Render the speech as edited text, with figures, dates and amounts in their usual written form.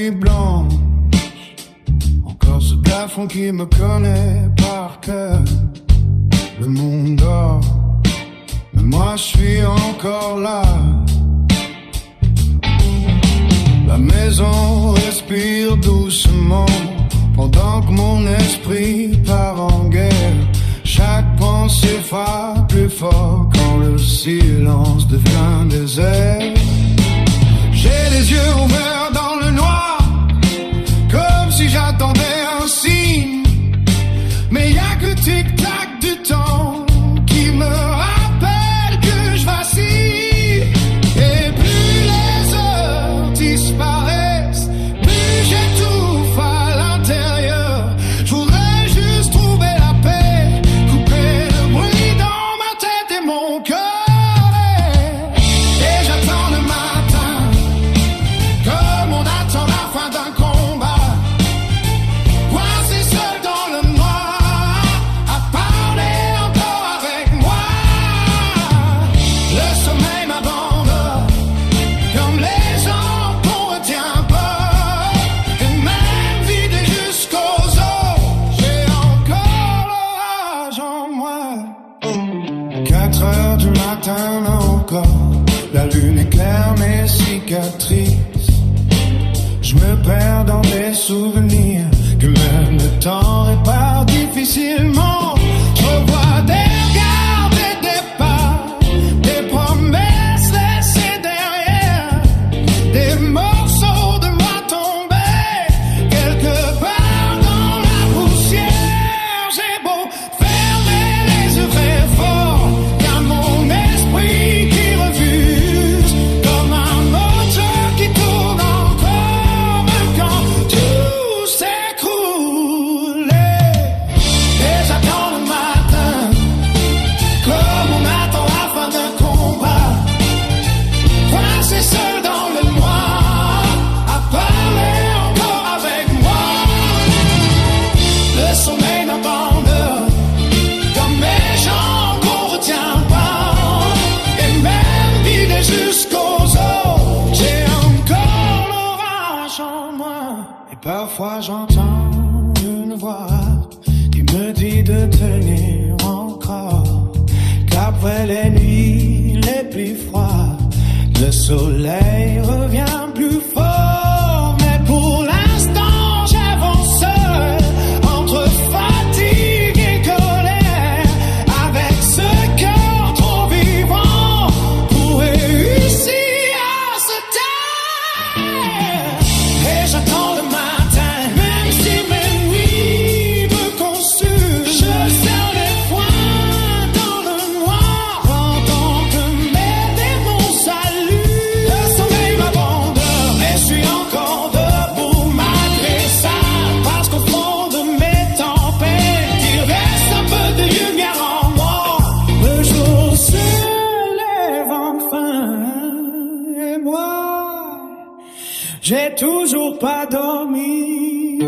nuit blanche. Encore ce plafond qui me connaît par cœur. Le monde dort, mais moi je suis encore là. La maison respire doucement pendant que mon esprit part en guerre. Chaque pensée frappe plus fort quand le silence devient désert. J'ai les yeux ouverts dans le noir, comme si j'attendais un signe. Mais y a que tic-tac du temps qui me rappelle que je vacille. Et plus les heures disparaissent, plus j'étouffe à l'intérieur. Je voudrais juste trouver la paix, couper le bruit dans ma tête et mon cœur. Et j'attends le matin, comme on attend la fin d'un combat. Coincé seul dans le noir, à parler encore avec moi. Le sommeil m'abandonne, comme les gens qu'on retient pas. Et même vidé jusqu'aux os, j'ai encore l'orage en moi. 4 heures du matin encore, la lune éclaire mes cicatrices. Je me perds dans des souvenirs que même le temps répare difficilement. Je revois des regards, des départs, des promesses laissées derrière, des morceaux de moi tombés quelque part dans la poussière. J'ai beau fermer les yeux très fort, y'a mon esprit qui refuse, comme un moteur qui tourne encore même quand tout s'écroule. Et j'attends le matin, comme on attend la fin d'un combat. Coincé seul dans le noir, à parler encore avec moi. Le sommeil m'abandonne, comme les gens qu'on retient pas. Et même vidé jusqu'aux os, j'ai encore l'orage en moi. Et parfois j'entends une voix qui me dit de tenir encore, qu'après les nuits les plus froides, le soleil revient plus fort. Mais pour l'instant j'avance seul, entre fatigue et colère, avec ce cœur trop vivant pour réussir à se taire. Et j'attends le matin, même si mes nuits me consument. Je serre les poings dans le noir, pendant que mes démons saluent. Le sommeil m'abandonne, mais je suis encore debout malgré ça. Parce qu'au fond de mes tempêtes, il reste un peu de lumière en moi. Le jour se lève enfin, et moi, j'ai toujours pas dormi.